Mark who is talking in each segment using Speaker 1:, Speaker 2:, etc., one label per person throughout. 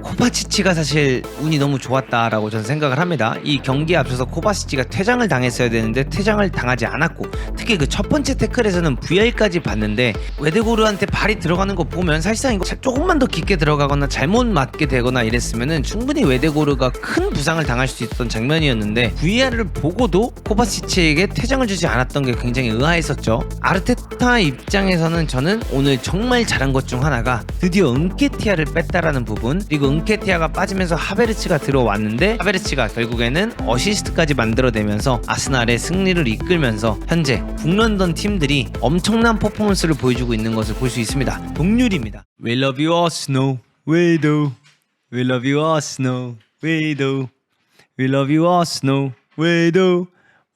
Speaker 1: 코바치치가 사실 운이 너무 좋았다라고 저는 생각을 합니다. 이 경기에 앞서서 코바치치가 퇴장을 당했어야 되는데 퇴장을 당하지 않았고, 특히 그 첫 번째 태클에서는 VR까지 봤는데 웨데고르한테 발이 들어가는 거 보면 사실상 이거 조금만 더 깊게 들어가거나 잘못 맞게 되거나 이랬으면은 충분히 웨데고르가 큰 부상을 당할 수 있었던 장면이었는데 VR을 보고도 코바치치에게 퇴장을 주지 않았던 게 굉장히 의아했었죠. 아르테타 입장에서는 저는 오늘 정말 잘한 것 중 하나가 드디어 은케티아를 뺐다라는 부분, 그리고 은케티아가 빠지면서 하베르츠가 들어왔는데 하베르츠가 결국에는 어시스트까지 만들어내면서 아스날의 승리를 이끌면서 현재 북런던 팀들이 엄청난 퍼포먼스를 보여주고 있는 것을 볼 수 있습니다. 동률입니다. We love you Arsenal, we do. We love you Arsenal, we do. We love you Arsenal, we do.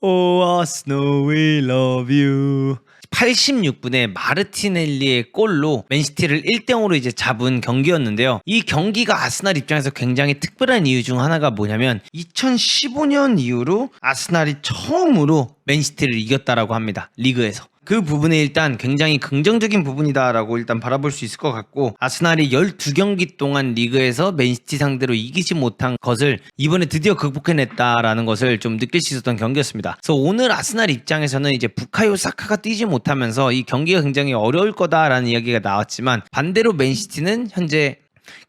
Speaker 1: Oh Arsenal, we love you. 86분에 마르티넬리의 골로 맨시티를 1대0으로 이제 잡은 경기였는데요. 이 경기가 아스날 입장에서 굉장히 특별한 이유 중 하나가 뭐냐면 2015년 이후로 아스날이 처음으로 맨시티를 이겼다라고 합니다. 리그에서. 그 부분에 일단 굉장히 긍정적인 부분이다라고 일단 바라볼 수 있을 것 같고, 아스날이 12경기 동안 리그에서 맨시티 상대로 이기지 못한 것을 이번에 드디어 극복해냈다라는 것을 좀 느낄 수 있었던 경기였습니다. 그래서 오늘 아스날 입장에서는 이제 부카요 사카가 뛰지 못하면서 이 경기가 굉장히 어려울 거다라는 이야기가 나왔지만, 반대로 맨시티는 현재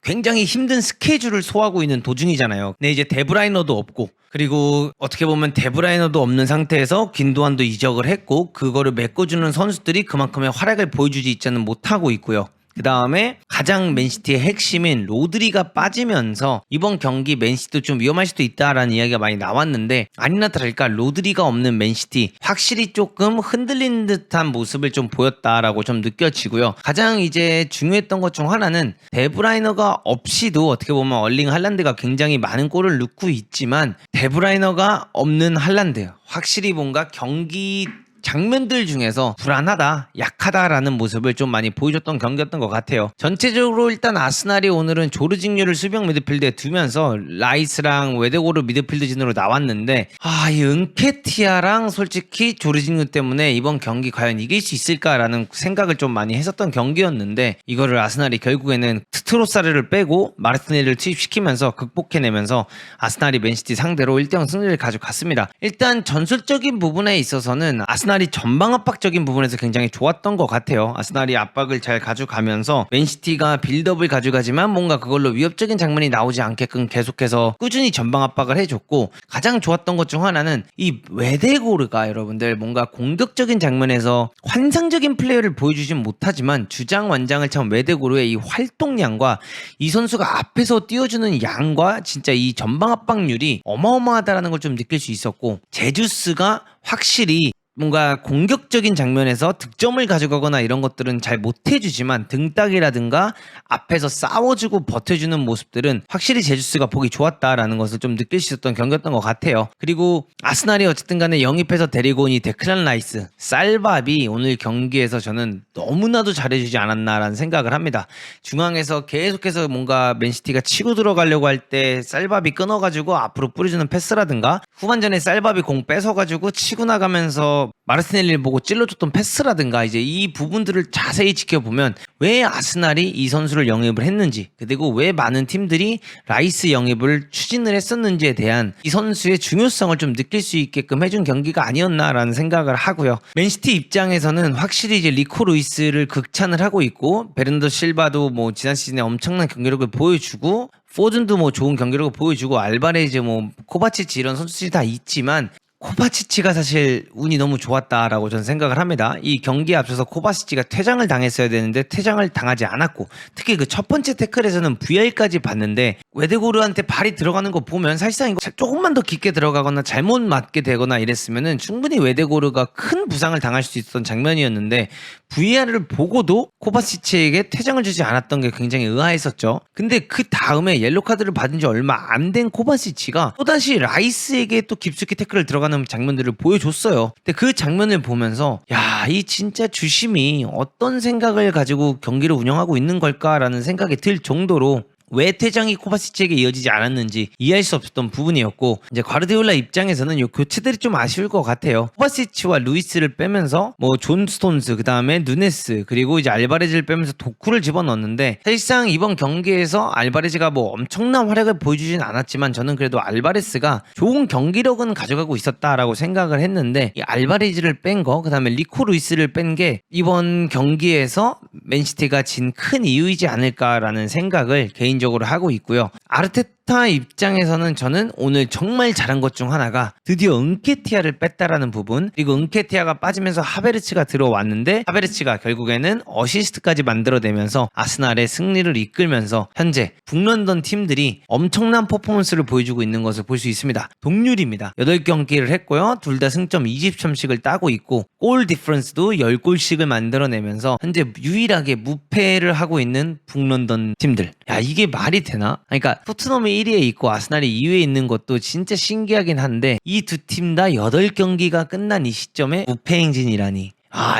Speaker 1: 굉장히 힘든 스케줄을 소화하고 있는 도중이잖아요. 근데 이제 데브라이너도 없고, 그리고 어떻게 보면 데브라이너도 없는 상태에서 긴도안도 이적을 했고, 그거를 메꿔주는 선수들이 그만큼의 활약을 보여주지 있지는 못하고 있고요. 그 다음에 가장 맨시티의 핵심인 로드리가 빠지면서 이번 경기 맨시티도 좀 위험할 수도 있다라는 이야기가 많이 나왔는데, 아니나 다를까 로드리가 없는 맨시티 확실히 조금 흔들리는 듯한 모습을 좀 보였다라고 좀 느껴지고요. 가장 이제 중요했던 것 중 하나는 데브라이너가 없이도 어떻게 보면 얼링 할란드가 굉장히 많은 골을 넣고 있지만, 데브라이너가 없는 할란드 확실히 뭔가 경기 장면들 중에서 불안하다, 약하다라는 모습을 좀 많이 보여줬던 경기였던 것 같아요. 전체적으로 일단 아스날이 오늘은 조르징유를 수비형 미드필드에 두면서 라이스랑 웨데고르 미드필드 진으로 나왔는데, 이 은케티아랑 솔직히 조르징유 때문에 이번 경기 과연 이길 수 있을까라는 생각을 좀 많이 했었던 경기였는데, 이거를 아스날이 결국에는 트로사르를 빼고 마르티넬리를 투입시키면서 극복해내면서 아스날이 맨시티 상대로 1대0 승리를 가져갔습니다. 일단 전술적인 부분에 있어서는 아스날이 전방 압박적인 부분에서 굉장히 좋았던 것 같아요. 아스날이 압박을 잘 가져가면서 맨시티가 빌드업을 가져가지만 뭔가 그걸로 위협적인 장면이 나오지 않게끔 계속해서 꾸준히 전방 압박을 해줬고, 가장 좋았던 것 중 하나는 이 웨데고르가 여러분들 뭔가 공격적인 장면에서 환상적인 플레이를 보여주진 못하지만 주장완장을 찬 웨데고르의 이 활동량과 이 선수가 앞에서 띄워주는 양과 진짜 이 전방 압박률이 어마어마하다라는 걸 좀 느낄 수 있었고, 제주스가 확실히 뭔가 공격적인 장면에서 득점을 가져가거나 이런 것들은 잘 못해주지만 등딱이라든가 앞에서 싸워주고 버텨주는 모습들은 확실히 제주스가 보기 좋았다라는 것을 좀 느낄 수 있었던 경기였던 것 같아요. 그리고 아스날이 어쨌든 간에 영입해서 데리고 온 이 데클란 라이스, 쌀밥이 오늘 경기에서 저는 너무나도 잘해주지 않았나라는 생각을 합니다. 중앙에서 계속해서 뭔가 맨시티가 치고 들어가려고 할 때 쌀밥이 끊어가지고 앞으로 뿌려주는 패스라든가, 후반전에 쌀밥이 공 뺏어가지고 치고 나가면서 마르티넬리를 보고 찔러줬던 패스라든가, 이제 이 부분들을 자세히 지켜보면 왜 아스날이 이 선수를 영입을 했는지, 그리고 왜 많은 팀들이 라이스 영입을 추진을 했었는지에 대한 이 선수의 중요성을 좀 느낄 수 있게끔 해준 경기가 아니었나라는 생각을 하고요. 맨시티 입장에서는 확실히 이제 리코 루이스를 극찬을 하고 있고, 베른더 실바도 뭐 지난 시즌에 엄청난 경기력을 보여주고, 포든도 뭐 좋은 경기력을 보여주고, 알바레즈 뭐 코바치치 이런 선수들이 다 있지만 코바치치가 사실 운이 너무 좋았다라고 저는 생각을 합니다. 이 경기에 앞서서 코바치치가 퇴장을 당했어야 되는데 퇴장을 당하지 않았고, 특히 그 첫 번째 태클에서는 VR까지 봤는데 웨데고르한테 발이 들어가는 거 보면 사실상 이거 조금만 더 깊게 들어가거나 잘못 맞게 되거나 이랬으면은 충분히 웨데고르가 큰 부상을 당할 수 있었던 장면이었는데, VR을 보고도 코바치치에게 퇴장을 주지 않았던 게 굉장히 의아했었죠. 근데 그 다음에 옐로카드를 받은 지 얼마 안 된 코바치치가 또다시 라이스에게 또 깊숙이 태클을 들어가는 장면들을 보여줬어요. 근데 그 장면을 보면서 이 진짜 주심이 어떤 생각을 가지고 경기를 운영하고 있는 걸까라는 생각이 들 정도로 왜 퇴장이 코바시치에게 이어지지 않았는지 이해할 수 없었던 부분이었고, 이제 과르디올라 입장에서는 이 교체들이 좀 아쉬울 것 같아요. 코바시치와 루이스를 빼면서 뭐 존 스톤스, 그 다음에 누네스, 그리고 이제 알바레즈를 빼면서 도쿠를 집어넣었는데, 사실상 이번 경기에서 알바레즈가 뭐 엄청난 활약을 보여주진 않았지만 저는 그래도 알바레스가 좋은 경기력은 가져가고 있었다라고 생각을 했는데, 이 알바레즈를 뺀 거, 그 다음에 리코 루이스를 뺀 게 이번 경기에서 맨시티가 진 큰 이유이지 않을까라는 생각을 개인적으로 하고 있고요. 아르테타 입장에서는 저는 오늘 정말 잘한 것 중 하나가 드디어 은케티아를 뺐다라는 부분, 그리고 은케티아가 빠지면서 하베르츠가 들어왔는데 하베르츠가 결국에는 어시스트까지 만들어내면서 아스날의 승리를 이끌면서 현재 북런던 팀들이 엄청난 퍼포먼스를 보여주고 있는 것을 볼 수 있습니다. 동률입니다. 8경기를 했고요. 둘 다 승점 20점씩을 따고 있고 골 디퍼런스도 10골씩을 만들어내면서 현재 유일하게 무패를 하고 있는 북런던 팀들. 야, 이게 말이 되나? 그러니까 토트넘이 1위에 있고 아스날이 2위에 있는 것도 진짜 신기하긴 한데, 이 두 팀 다 8경기가 끝난 이 시점에 무패 행진이라니.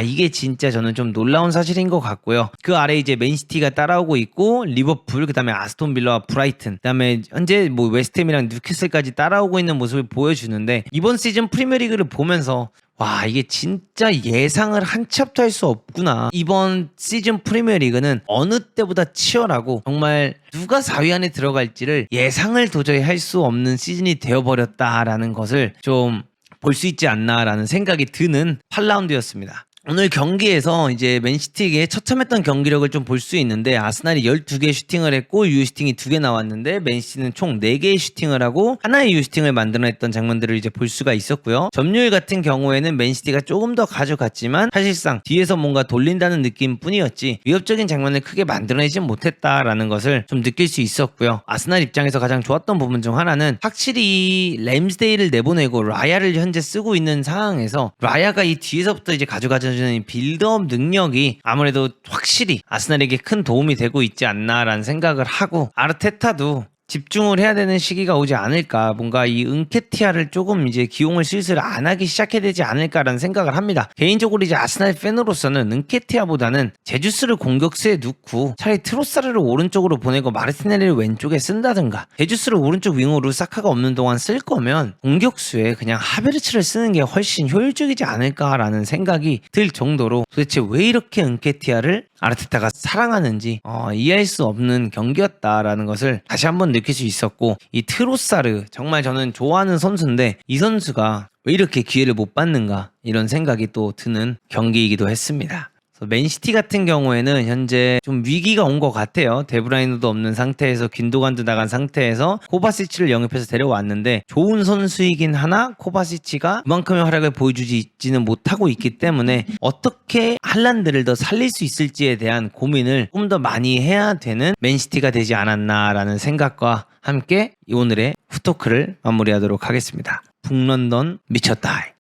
Speaker 1: 이게 진짜 저는 좀 놀라운 사실인 것 같고요. 그 아래 이제 맨시티가 따라오고 있고, 리버풀, 그 다음에 아스톤 빌라와 브라이튼, 그 다음에 현재 뭐 웨스트햄이랑 뉴캐슬까지 따라오고 있는 모습을 보여주는데, 이번 시즌 프리미어리그를 보면서 와, 이게 진짜 예상을 한 치 앞도 할 수 없구나. 이번 시즌 프리미어리그는 어느 때보다 치열하고 정말 누가 4위 안에 들어갈지를 예상을 도저히 할 수 없는 시즌이 되어버렸다라는 것을 좀 볼 수 있지 않나라는 생각이 드는 8라운드였습니다. 오늘 경기에서 이제 맨시티에게 처참했던 경기력을 좀 볼 수 있는데, 아스날이 12개 슈팅을 했고 유슈팅이 2개 나왔는데 맨시티는 총 4개의 슈팅을 하고 하나의 유슈팅을 만들어냈던 장면들을 이제 볼 수가 있었고요. 점유율 같은 경우에는 맨시티가 조금 더 가져갔지만 사실상 뒤에서 뭔가 돌린다는 느낌뿐이었지 위협적인 장면을 크게 만들어내지 못했다라는 것을 좀 느낄 수 있었고요. 아스날 입장에서 가장 좋았던 부분 중 하나는 확실히 램스데이를 내보내고 라야를 현재 쓰고 있는 상황에서 라야가 이 뒤에서부터 이제 가져가는 빌드업 능력이 아무래도 확실히 아스날에게 큰 도움이 되고 있지 않나라는 생각을 하고, 아르테타도 집중을 해야 되는 시기가 오지 않을까, 뭔가 이 은케티아를 조금 이제 기용을 슬슬 안 하기 시작해야 되지 않을까라는 생각을 합니다. 개인적으로 이제 아스날 팬으로서는 은케티아보다는 제주스를 공격수에 넣고 차라리 트로사르를 오른쪽으로 보내고 마르티넬리를 왼쪽에 쓴다든가, 제주스를 오른쪽 윙어로 사카가 없는 동안 쓸 거면 공격수에 그냥 하베르츠를 쓰는 게 훨씬 효율적이지 않을까라는 생각이 들 정도로, 도대체 왜 이렇게 은케티아를 아르테타가 사랑하는지 이해할 수 없는 경기였다라는 것을 다시 한번 느낄 수 있었고, 이 트로사르 정말 저는 좋아하는 선수인데 이 선수가 왜 이렇게 기회를 못 받는가, 이런 생각이 또 드는 경기이기도 했습니다. 맨시티 같은 경우에는 현재 좀 위기가 온 것 같아요. 데브라이너도 없는 상태에서, 균도간도 나간 상태에서 코바시치를 영입해서 데려왔는데, 좋은 선수이긴 하나 코바시치가 그만큼의 활약을 보여주지는 못하고 있기 때문에 어떻게 할란드를 더 살릴 수 있을지에 대한 고민을 좀 더 많이 해야 되는 맨시티가 되지 않았나라는 생각과 함께 오늘의 후토크를 마무리하도록 하겠습니다. 북런던 미쳤다.